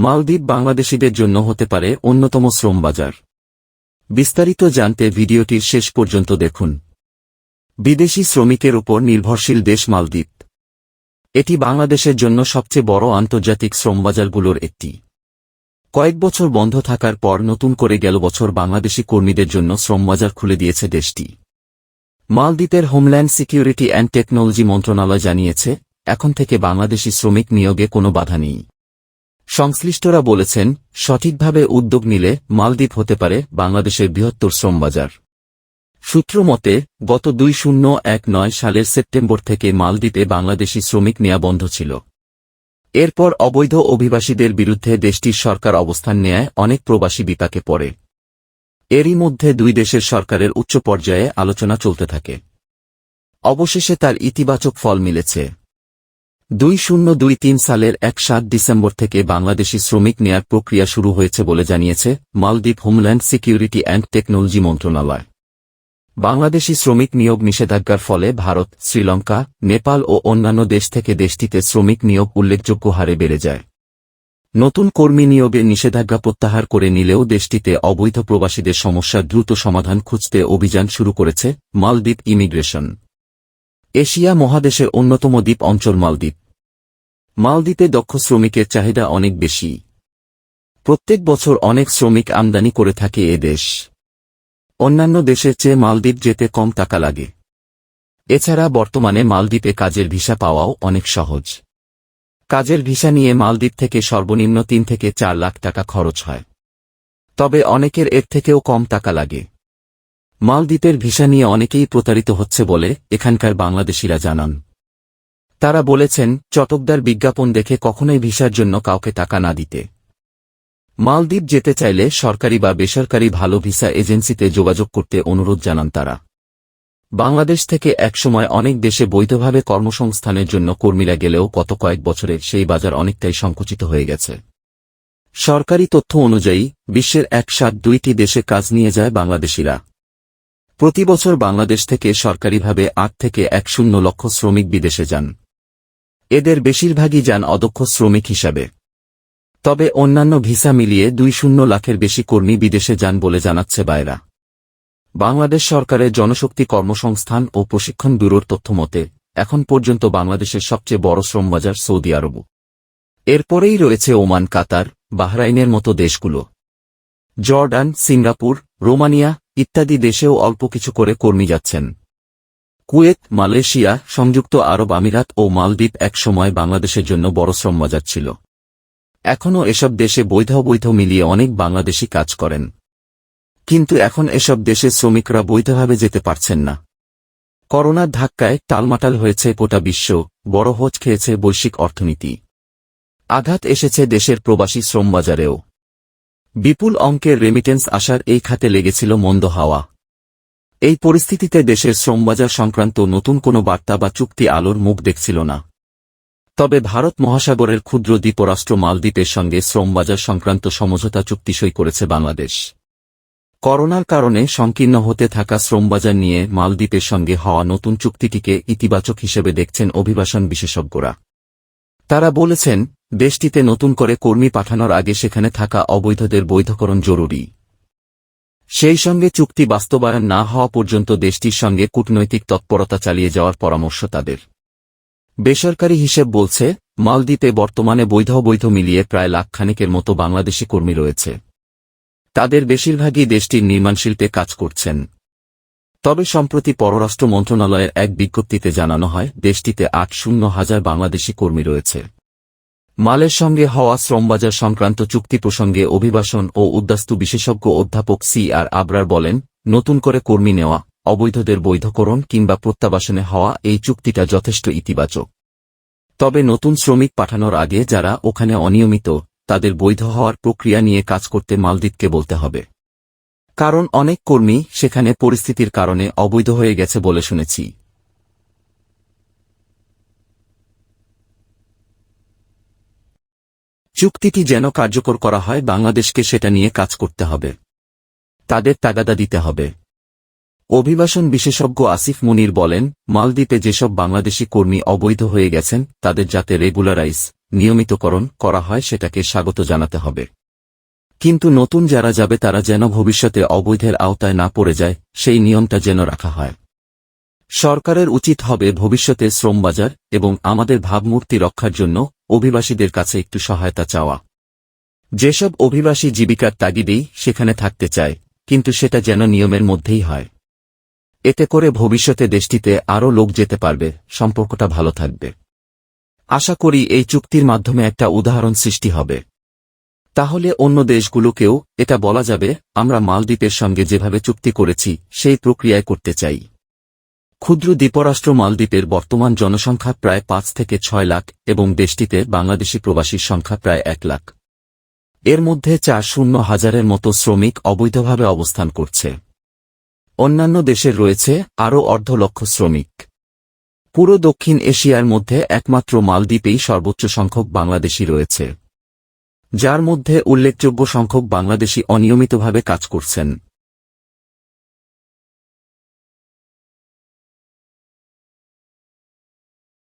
মালদ্বীপ বাংলাদেশিদের জন্য হতে পারে অন্যতম শ্রম বাজার। বিস্তারিত জানতে ভিডিওটির শেষ পর্যন্ত দেখুন। বিদেশি শ্রমিকের উপর নির্ভরশীল দেশ মালদ্বীপ। এটি বাংলাদেশের জন্য সবচেয়ে বড় আন্তর্জাতিক শ্রমবাজারগুলোর একটি। কয়েক বছর বন্ধ থাকার পর নতুন করে গেল বছর বাংলাদেশি কর্মীদের জন্য শ্রমবাজার খুলে দিয়েছে দেশটি। মালদ্বীপের হোমল্যান্ড সিকিউরিটি অ্যান্ড টেকনোলজি মন্ত্রণালয় জানিয়েছে, এখন থেকে বাংলাদেশি শ্রমিক নিয়োগে কোনো বাধা নেই। সংশ্লিষ্টরা বলেছেন, সঠিকভাবে উদ্যোগ নিলে মালদ্বীপ হতে পারে বাংলাদেশের বৃহত্তর শ্রমবাজার। সূত্র মতে, গত 2019 সালের সেপ্টেম্বর থেকে মালদ্বীপে বাংলাদেশি শ্রমিক নেওয়া বন্ধ ছিল। এরপর অবৈধ অভিবাসীদের বিরুদ্ধে দেশটির সরকার অবস্থান নেয় অনেক প্রবাসী বিপাকে পড়ে। এরই মধ্যে দুই দেশের সরকারের উচ্চ পর্যায়ে আলোচনা চলতে থাকে। অবশেষে তার ইতিবাচক ফল মিলেছে। 2023 সালের 7 ডিসেম্বর থেকে বাংলাদেশি শ্রমিক নেয়ার প্রক্রিয়া শুরু হয়েছে বলে জানিয়েছে মালদ্বীপ হোমল্যান্ড সিকিউরিটি অ্যান্ড টেকনোলজি মন্ত্রণালয়। বাংলাদেশি শ্রমিক নিয়োগ নিষেধাজ্ঞার ফলে ভারত, শ্রীলঙ্কা, নেপাল ও অন্যান্য দেশ থেকে দেশটিতে শ্রমিক নিয়োগ উল্লেখযোগ্য হারে বেড়ে যায়। নতুন কর্মী নিয়োগের নিষেধাজ্ঞা প্রত্যাহার করে নিলেও দেশটিতে অবৈধ প্রবাসীদের সমস্যার দ্রুত সমাধান খুঁজতে অভিযান শুরু করেছে মালদ্বীপ ইমিগ্রেশন। এশিয়া মহাদেশের অন্যতম দ্বীপ অঞ্চল মালদ্বীপ। মালদ্বীপে দক্ষ শ্রমিকের চাহিদা অনেক বেশি। প্রত্যেক বছর অনেক শ্রমিক আমদানি করে থাকে এ দেশ। অন্যান্য দেশের চেয়ে মালদ্বীপ যেতে কম টাকা লাগে। এছাড়া বর্তমানে মালদ্বীপে কাজের ভিসা পাওয়াও অনেক সহজ। কাজের ভিসা নিয়ে মালদ্বীপ থেকে সর্বনিম্ন 3 থেকে 4 লাখ টাকা খরচ হয়। তবে অনেকের এর থেকেও কম টাকা লাগে। মালদ্বীপের ভিসা নিয়ে অনেকেই প্রতারিত হচ্ছে বলে এখানকার বাংলাদেশিরা জানান। তারা বলেছেন, চটকদার বিজ্ঞাপন দেখে কখনোই ভিসার জন্য কাউকে টাকা না দিতে। মালদ্বীপ যেতে চাইলে সরকারি বা বেসরকারি ভালো ভিসা এজেন্সিতে যোগাযোগ করতে অনুরোধ জানান তারা। বাংলাদেশ থেকে একসময় অনেক দেশে বৈধভাবে কর্মসংস্থানের জন্য কর্মীরা গেলেও গত কয়েক বছরে সেই বাজার অনেকটাই সংকুচিত হয়ে গেছে। সরকারি তথ্য অনুযায়ী বিশ্বের 172টি দেশে কাজ নিয়ে যায় বাংলাদেশিরা। প্রতি বছর বাংলাদেশ থেকে সরকারিভাবে 8 থেকে 10 লক্ষ শ্রমিক বিদেশে যান। এদের বেশিরভাগই যান অদক্ষ শ্রমিক হিসাবে। তবে অন্যান্য ভিসা মিলিয়ে 20 লাখের বেশি কর্মী বিদেশে যান বলে জানাচ্ছে বাইরা। বাংলাদেশ সরকারের জনশক্তি কর্মসংস্থান ও প্রশিক্ষণ ব্যুরোর তথ্যমতে এখন পর্যন্ত বাংলাদেশের সবচেয়ে বড় শ্রমবাজার সৌদি আরব। এরপরেই রয়েছে ওমান, কাতার, বাহরাইনের মতো দেশগুলো। জর্ডান, সিঙ্গাপুর, রোমানিয়া ইত্যাদি দেশেও অল্প কিছু করে কর্মী যাচ্ছেন। কুয়েত, মালয়েশিয়া, সংযুক্ত আরব আমিরাত ও মালদ্বীপ একসময় বাংলাদেশের জন্য বড় শ্রমবাজার ছিল। এখনও এসব দেশে বৈধ মিলিয়ে অনেক বাংলাদেশি কাজ করেন। কিন্তু এখন এসব দেশে শ্রমিকরা বৈধভাবে যেতে পারছেন না। করোনার ধাক্কায় টালমাটাল হয়েছে গোটা বিশ্ব, বড় হোঁচ খেয়েছে বৈশ্বিক অর্থনীতি। আঘাত এসেছে দেশের প্রবাসী শ্রমবাজারেও। বিপুল অঙ্কের রেমিটেন্স আসার এই খাতে লেগেছিল মন্দ হাওয়া। এই পরিস্থিতিতে দেশের শ্রমবাজার সংক্রান্ত নতুন কোনো বার্তা বা চুক্তি আলোর মুখ দেখছিল না। তবে ভারত মহাসাগরের ক্ষুদ্র দ্বীপরাষ্ট্র মালদ্বীপের সঙ্গে শ্রমবাজার সংক্রান্ত সমঝোতা চুক্তি সই করেছে বাংলাদেশ। করোনার কারণে সংকীর্ণ হতে থাকা শ্রমবাজার নিয়ে মালদ্বীপের সঙ্গে হওয়া নতুন চুক্তিটিকে ইতিবাচক হিসেবে দেখছেন অভিবাসন বিশেষজ্ঞরা। তারা বলেছেন, দেশটিতে নতুন করে কর্মী পাঠানোর আগে সেখানে থাকা অবৈধদের বৈধকরণ জরুরি। সেই সঙ্গে চুক্তি বাস্তবায়ন না হওয়া পর্যন্ত দেশটির সঙ্গে কূটনৈতিক তৎপরতা চালিয়ে যাওয়ার পরামর্শ তাদের। বেসরকারি হিসেব বলছে, মালদ্বীপে বর্তমানে বৈধ মিলিয়ে প্রায় লাখখানেকের মতো বাংলাদেশি কর্মী রয়েছে। তাদের বেশিরভাগই দেশটির নির্মাণশিল্পে কাজ করছেন। তবে সম্প্রতি পররাষ্ট্র মন্ত্রণালয়ের এক বিজ্ঞপ্তিতে জানানো হয়, দেশটিতে 80,000 বাংলাদেশি কর্মী রয়েছে। মালের সঙ্গে হওয়া শ্রমবাজার সংক্রান্ত চুক্তি প্রসঙ্গে অভিবাসন ও উদ্বাস্তু বিশেষজ্ঞ অধ্যাপক CR আবরার বলেন, নতুন করে কর্মী নেওয়া, অবৈধদের বৈধকরণ কিংবা প্রত্যাবাসনে হওয়া এই চুক্তিটা যথেষ্ট ইতিবাচক। তবে নতুন শ্রমিক পাঠানোর আগে যারা ওখানে অনিয়মিত, তাদের বৈধ হওয়ার প্রক্রিয়া নিয়ে কাজ করতে মালদ্বীপকে বলতে হবে। কারণ অনেক কর্মী সেখানে পরিস্থিতির কারণে অবৈধ হয়ে গেছে বলে শুনেছি। চুক্তিটি যেন কার্যকর করা হয়, বাংলাদেশকে সেটা নিয়ে কাজ করতে হবে। তাদের তাগাদা দিতে হবে। অভিবাসন বিশেষজ্ঞ আসিফ মুনির বলেন, মালদ্বীপে যেসব বাংলাদেশি কর্মী অবৈধ হয়ে গেছেন তাদের যাতে রেগুলারাইজ নিয়মিতকরণ করা হয় সেটাকে স্বাগত জানাতে হবে। কিন্তু নতুন যারা যাবে তারা যেন ভবিষ্যতে অবৈধের আওতায় না পড়ে যায়, সেই নিয়মটা যেন রাখা হয়। সরকারের উচিত হবে ভবিষ্যতে শ্রমবাজার এবং আমাদের ভাবমূর্তি রক্ষার জন্য অভিবাসীদের কাছে একটু সহায়তা চাওয়া। যেসব অভিবাসী জীবিকার তাগিদেই সেখানে থাকতে চায়, কিন্তু সেটা যেন নিয়মের মধ্যেই হয়। এতে করে ভবিষ্যতে দেশটিতে আরও লোক যেতে পারবে, সম্পর্কটা ভালো থাকবে। আশা করি এই চুক্তির মাধ্যমে একটা উদাহরণ সৃষ্টি হবে। তাহলে অন্য দেশগুলোকেও এটা বলা যাবে, আমরা মালদ্বীপের সঙ্গে যেভাবে চুক্তি করেছি সেই প্রক্রিয়ায় করতে চাই। ক্ষুদ্র দ্বীপরাষ্ট্র মালদ্বীপের বর্তমান জনসংখ্যা প্রায় 5 থেকে 6 লাখ এবং দেশটিতে বাংলাদেশি প্রবাসীর সংখ্যা প্রায় 1 লাখ। এর মধ্যে 4,000-এর মতো শ্রমিক অবৈধভাবে অবস্থান করছে। অন্যান্য দেশের রয়েছে আরও 1,2 লক্ষ শ্রমিক। পুরো দক্ষিণ এশিয়ার মধ্যে একমাত্র মালদ্বীপেই সর্বোচ্চ সংখ্যক বাংলাদেশি রয়েছে, যার মধ্যে উল্লেখযোগ্য সংখ্যক বাংলাদেশি অনিয়মিতভাবে কাজ করছেন।